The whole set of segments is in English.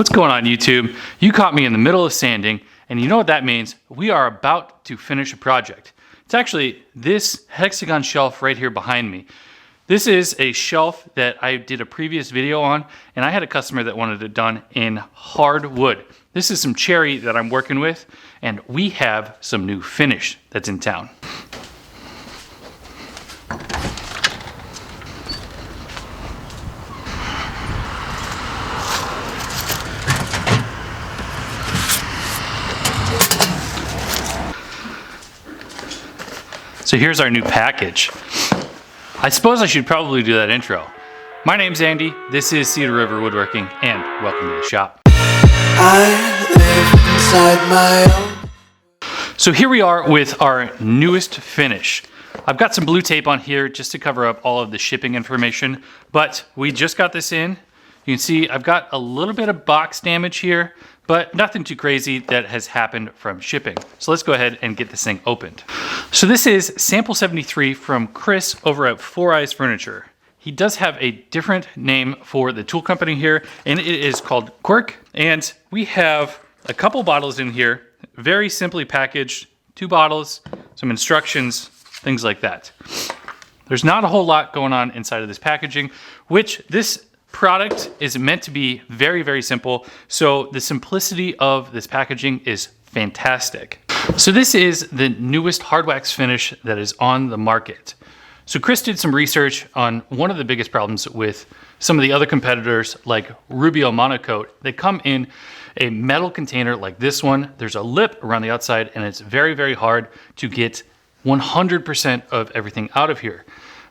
What's going on, YouTube? You caught me in the middle of sanding, and you know what that means. We are about to finish a project. It's actually this hexagon shelf right here behind me. This is a shelf that I did a previous video on, and I had a customer that wanted it done in hardwood. This is some cherry that I'm working with, and we have some new finish that's in town. So here's our new package. I suppose I should probably do that intro. My name's Andy, this is Cedar River Woodworking, and welcome to the shop. I live inside my own. So here we are with our newest finish. I've got some blue tape on here just to cover up all of the shipping information, but we just got this in. You can see I've got a little bit of box damage here, but nothing too crazy that has happened from shipping. So let's go ahead and get this thing opened. So this is sample 73 from Chris over at Four Eyes Furniture. He does have a different name for the tool company here, and it is called Quirk. And we have a couple bottles in here, very simply packaged, 2 bottles, some instructions, things like that. There's not a whole lot going on inside of this packaging, which this product is meant to be very, very simple. So the simplicity of this packaging is fantastic. So this is the newest hard wax finish that is on the market. So Chris did some research on one of the biggest problems with some of the other competitors like Rubio Monocoat. They come in a metal container like this one. There's a lip around the outside, and it's very, very hard to get 100% of everything out of here.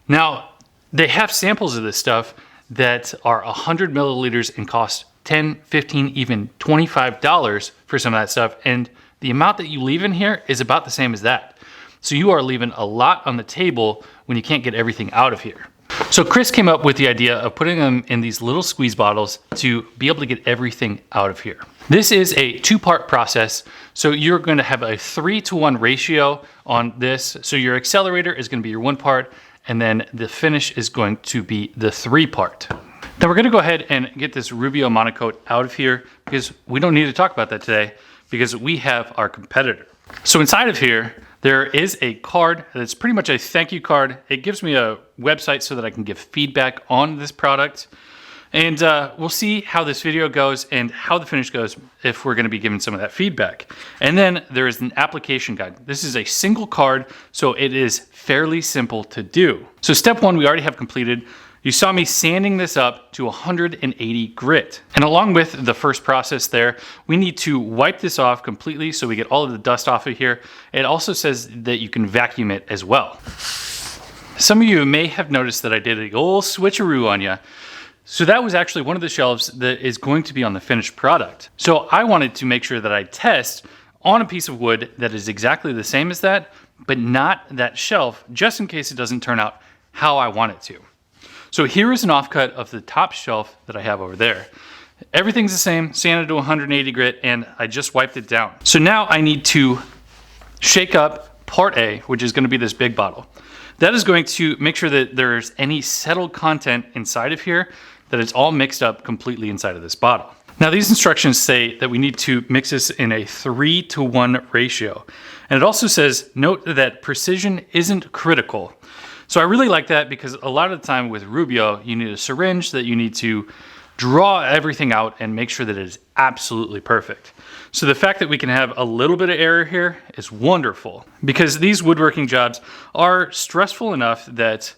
Now, they have samples of this stuff that are 100 milliliters and cost $10, $15, even $25 for some of that stuff. And the amount that you leave in here is about the same as that. So you are leaving a lot on the table when you can't get everything out of here. So Chris came up with the idea of putting them in these little squeeze bottles to be able to get everything out of here. This is a 2-part process. So you're going to have a 3-to-1 ratio on this. So your accelerator is going to be your 1 part, and then the finish is going to be the 3 part. Now we're going to go ahead and get this Rubio Monocoat out of here because we don't need to talk about that today because we have our competitor. So inside of here, there is a card that's pretty much a thank you card. It gives me a website so that I can give feedback on this product. And we'll see how this video goes and how the finish goes if we're going to be giving some of that feedback. And then there is an application guide. This is a single card, so it is fairly simple to do. So step 1, we already have completed. You saw me sanding this up to 180 grit. And along with the first process there, we need to wipe this off completely so we get all of the dust off of here. It also says that you can vacuum it as well. Some of you may have noticed that I did a old switcheroo on you. So that was actually one of the shelves that is going to be on the finished product. So I wanted to make sure that I test on a piece of wood that is exactly the same as that, but not that shelf, just in case it doesn't turn out how I want it to. So here is an offcut of the top shelf that I have over there. Everything's the same, sanded to 180 grit, and I just wiped it down. So now I need to shake up part A, which is going to be this big bottle. That is going to make sure that there's any settled content inside of here, that it's all mixed up completely inside of this bottle. Now these instructions say that we need to mix this in a 3-to-1 ratio. And it also says, note that precision isn't critical. So I really like that because a lot of the time with Rubio, you need a syringe that you need to draw everything out and make sure that it is absolutely perfect. So the fact that we can have a little bit of error here is wonderful because these woodworking jobs are stressful enough that,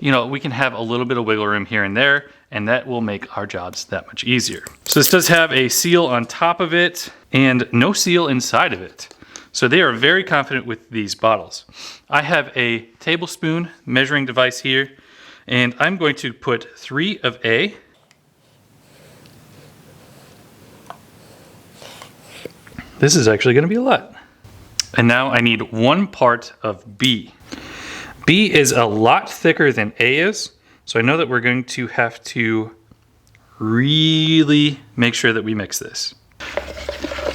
you know, we can have a little bit of wiggle room here and there, and that will make our jobs that much easier. So this does have a seal on top of it and no seal inside of it. So they are very confident with these bottles. I have a tablespoon measuring device here, and I'm going to put 3 of A. This is actually going to be a lot. And now I need 1 part of B. B is a lot thicker than A is, so I know that we're going to have to really make sure that we mix this.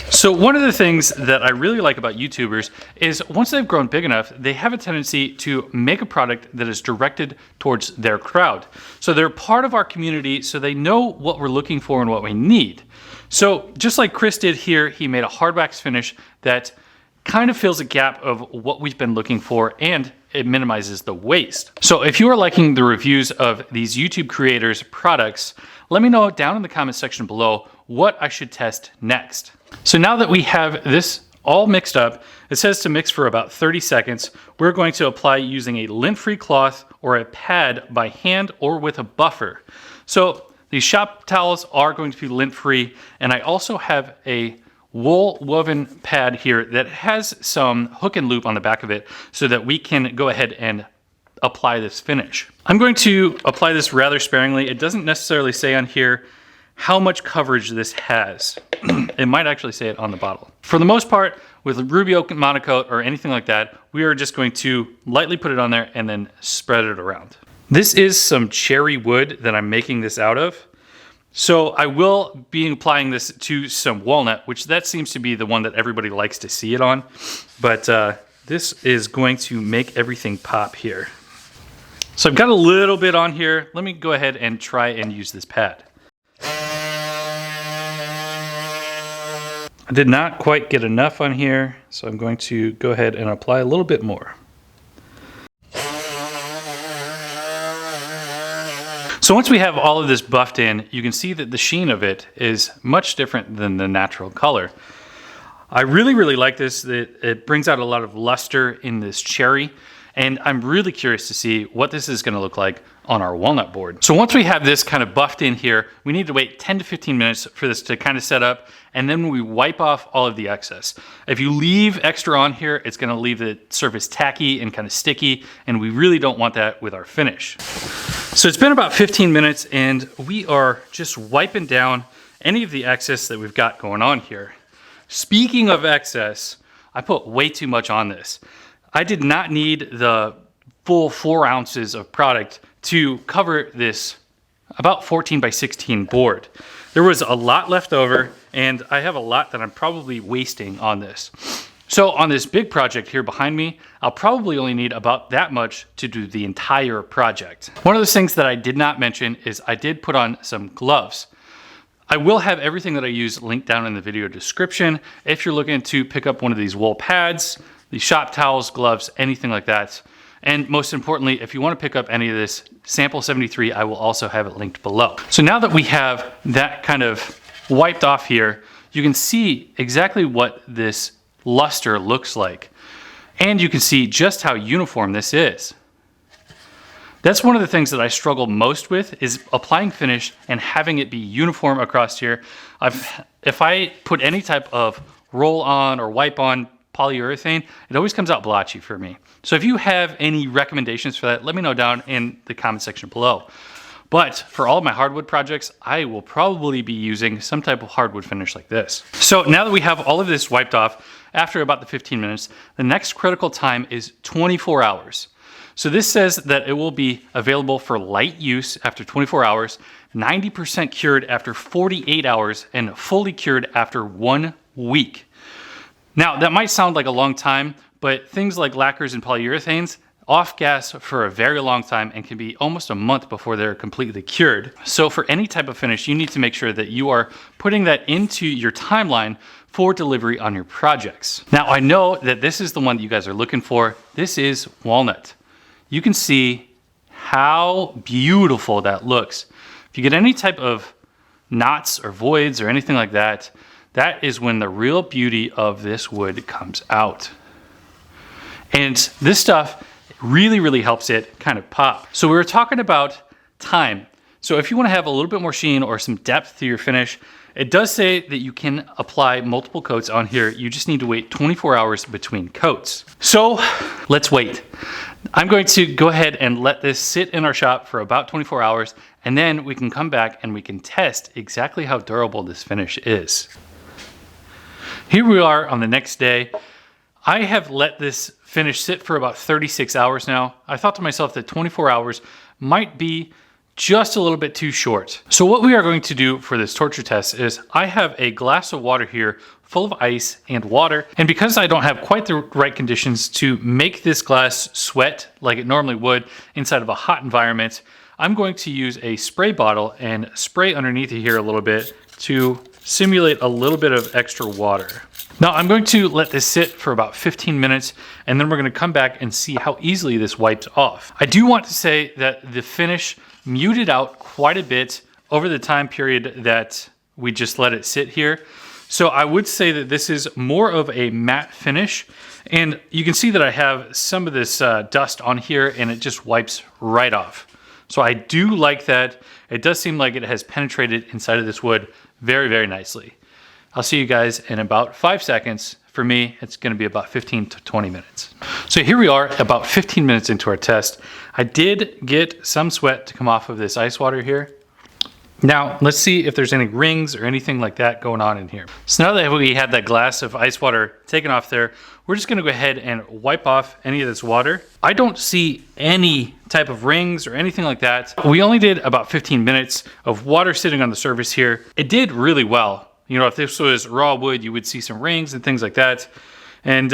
So one of the things that I really like about YouTubers is once they've grown big enough, they have a tendency to make a product that is directed towards their crowd. So they're part of our community, so they know what we're looking for and what we need. So just like Chris did here, he made a hard wax finish that kind of fills a gap of what we've been looking for, and it minimizes the waste. So if you are liking the reviews of these YouTube creators' products, let me know down in the comment section below what I should test next. So now that we have this all mixed up, it says to mix for about 30 seconds. We're going to apply using a lint-free cloth or a pad by hand or with a buffer. So these shop towels are going to be lint-free, and I also have a wool woven pad here that has some hook and loop on the back of it so that we can go ahead and apply this finish. I'm going to apply this rather sparingly. It doesn't necessarily say on here how much coverage this has. It might actually say it on the bottle. For the most part, with Rubio monocoat or anything like that, we are just going to lightly put it on there and then spread it around. This is some cherry wood that I'm making this out of. So I will be applying this to some walnut, which that seems to be the one that everybody likes to see it on. But this is going to make everything pop here. So I've got a little bit on here. Let me go ahead and try and use this pad. I did not quite get enough on here, so I'm going to go ahead and apply a little bit more. So once we have all of this buffed in, you can see that the sheen of it is much different than the natural color. I really like this. It brings out a lot of luster in this cherry, and I'm really curious to see what this is going to look like on our walnut board. So once we have this kind of buffed in here, we need to wait 10 to 15 minutes for this to kind of set up, and then we wipe off all of the excess. If you leave extra on here, it's going to leave the surface tacky and kind of sticky, and we really don't want that with our finish. So it's been about 15 minutes, and we are just wiping down any of the excess that we've got going on here. Speaking of excess, I put way too much on this. I did not need the full 4 ounces of product to cover this about 14 by 16 board. There was a lot left over, and I have a lot that I'm probably wasting on this. So on this big project here behind me, I'll probably only need about that much to do the entire project. One of those things that I did not mention is I did put on some gloves. I will have everything that I use linked down in the video description if you're looking to pick up one of these wool pads, these shop towels, gloves, anything like that. And most importantly, if you want to pick up any of this sample 73, I will also have it linked below. So now that we have that kind of wiped off here, you can see exactly what this luster looks like. And you can see just how uniform this is. That's one of the things that I struggle most with, is applying finish and having it be uniform across here. If I put any type of roll on or wipe on polyurethane, it always comes out blotchy for me. So if you have any recommendations for that, let me know down in the comment section below. But for all of my hardwood projects, I will probably be using some type of hardwood finish like this. So now that we have all of this wiped off, after about the 15 minutes, the next critical time is 24 hours. So this says that it will be available for light use after 24 hours, 90% cured after 48 hours, and fully cured after 1 week. Now, that might sound like a long time, but things like lacquers and polyurethanes off-gas for a very long time and can be almost a month before they're completely cured. So for any type of finish, you need to make sure that you are putting that into your timeline for delivery on your projects. Now, I know that this is the one that you guys are looking for. This is walnut. You can see how beautiful that looks. If you get any type of knots or voids or anything like that, that is when the real beauty of this wood comes out. And this stuff really helps it kind of pop. So we were talking about time. So if you want to have a little bit more sheen or some depth to your finish, it does say that you can apply multiple coats on here. You just need to wait 24 hours between coats. So let's wait. I'm going to go ahead and let this sit in our shop for about 24 hours, and then we can come back and we can test exactly how durable this finish is. Here we are on the next day. I have let this finish sit for about 36 hours now. I thought to myself that 24 hours might be just a little bit too short. So what we are going to do for this torture test is I have a glass of water here full of ice and water. And because I don't have quite the right conditions to make this glass sweat like it normally would inside of a hot environment, I'm going to use a spray bottle and spray underneath it here a little bit to simulate a little bit of extra water. Now I'm going to let this sit for about 15 minutes and then we're going to come back and see how easily this wipes off. I do want to say that the finish muted out quite a bit over the time period that we just let it sit here. So I would say that this is more of a matte finish, and you can see that I have some of this dust on here and it just wipes right off. So I do like that. It does seem like it has penetrated inside of this wood very, very nicely. I'll see you guys in about 5 seconds. For me, it's going to be about 15 to 20 minutes. So here we are about 15 minutes into our test. I did get some sweat to come off of this ice water here. Now, let's see if there's any rings or anything like that going on in here. So now that we had that glass of ice water taken off there, we're just gonna go ahead and wipe off any of this water. I don't see any type of rings or anything like that. We only did about 15 minutes of water sitting on the surface here. It did really well. You know, if this was raw wood, you would see some rings and things like that. And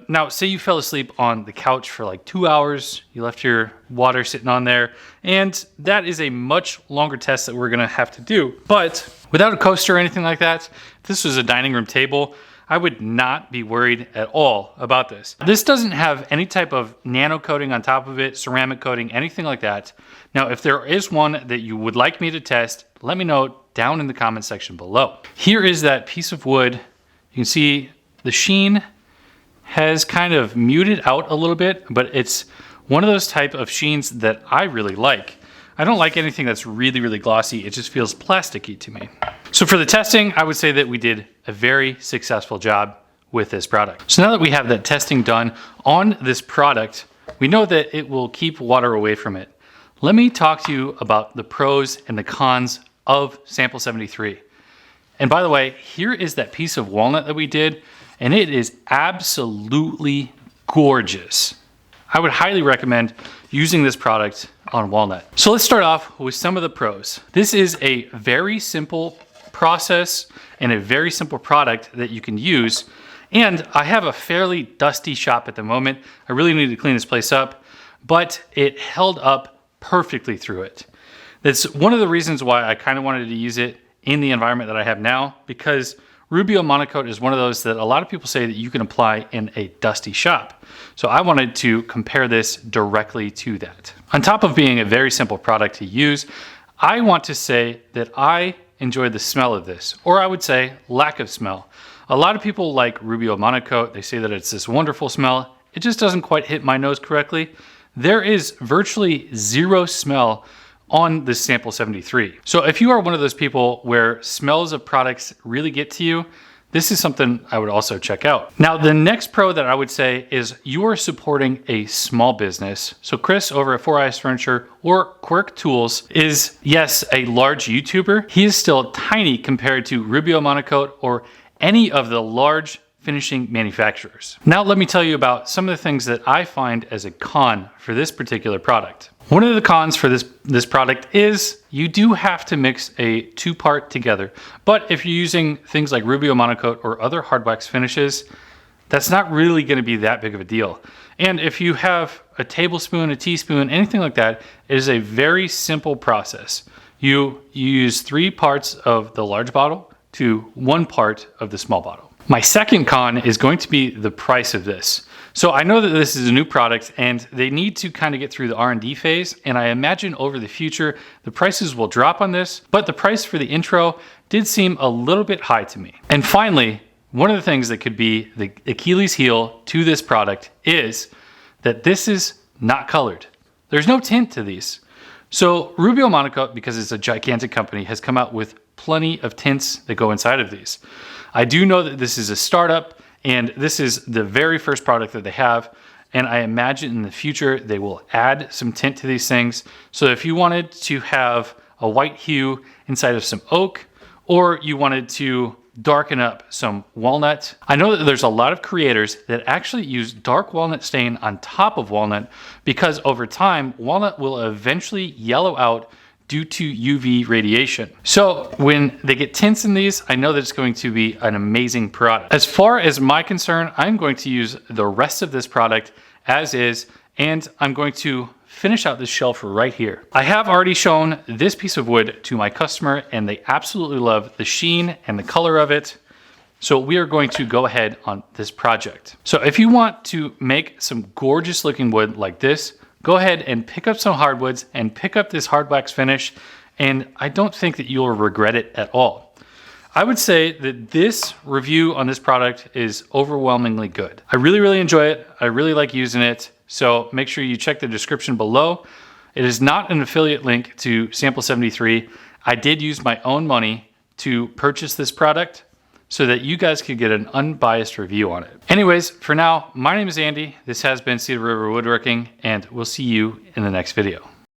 now say you fell asleep on the couch for like 2 hours, you left your water sitting on there, and that is a much longer test that we're gonna have to do. But without a coaster or anything like that, if this was a dining room table, I would not be worried at all about this. This doesn't have any type of nano coating on top of it, ceramic coating, anything like that. Now, if there is one that you would like me to test, let me know down in the comment section below. Here is that piece of wood. You can see the sheen has kind of muted out a little bit, but it's one of those type of sheens that I really like. I don't like anything that's really, really glossy. It just feels plasticky to me. So for the testing, I would say that we did a very successful job with this product. So now that we have that testing done on this product, we know that it will keep water away from it. Let me talk to you about the pros and the cons of Sample 73. And by the way, here is that piece of walnut that we did, and it is absolutely gorgeous. I would highly recommend using this product on walnut. So let's start off with some of the pros. This is a very simple process and a very simple product that you can use. And I have a fairly dusty shop at the moment. I really need to clean this place up, but it held up perfectly through it. That's one of the reasons why I kind of wanted to use it in the environment that I have now, because Rubio Monocoat is one of those that a lot of people say that you can apply in a dusty shop. So I wanted to compare this directly to that. On top of being a very simple product to use, I want to say that I enjoy the smell of this, or I would say lack of smell. A lot of people like Rubio Monocoat. They say that it's this wonderful smell. It just doesn't quite hit my nose correctly. There is virtually zero smell on this Sample 73. So if you are one of those people where smells of products really get to you, this is something I would also check out. Now, the next pro that I would say is you are supporting a small business. So Chris over at 4 Eyes Furniture or Quirk Tools is, yes, a large YouTuber. He is still tiny compared to Rubio Monocoat or any of the large finishing manufacturers. Now let me tell you about some of the things that I find as a con for this particular product. One of the cons for this product is you do have to mix a two-part together. But if you're using things like Rubio Monocoat or other hard wax finishes, that's not really going to be that big of a deal. And if you have a tablespoon, a teaspoon, anything like that, it is a very simple process. You use 3 parts of the large bottle to 1 part of the small bottle. My second con is going to be the price of this. So I know that this is a new product and they need to kind of get through the R&D phase, and I imagine over the future the prices will drop on this, but the price for the intro did seem a little bit high to me. And finally, one of the things that could be the Achilles heel to this product is that this is not colored. There's no tint to these. So Rubio Monocoat, because it's a gigantic company, has come out with plenty of tints that go inside of these. I do know that this is a startup and this is the very first product that they have. And I imagine in the future, they will add some tint to these things. So if you wanted to have a white hue inside of some oak, or you wanted to darken up some walnut. I know that there's a lot of creators that actually use dark walnut stain on top of walnut because over time, walnut will eventually yellow out due to UV radiation. So when they get tints in these, I know that it's going to be an amazing product. As far as my concern, I'm going to use the rest of this product as is, and I'm going to finish out this shelf right here. I have already shown this piece of wood to my customer and they absolutely love the sheen and the color of it. So we are going to go ahead on this project. So if you want to make some gorgeous looking wood like this, go ahead and pick up some hardwoods and pick up this hard wax finish, and I don't think that you'll regret it at all. I would say that this review on this product is overwhelmingly good. I really enjoy it. I really like using it. So make sure you check the description below. It is not an affiliate link to Sample 73. I did use my own money to purchase this product so that you guys could get an unbiased review on it. Anyways, for now, my name is Andy. This has been Cedar River Woodworking, and we'll see you in the next video.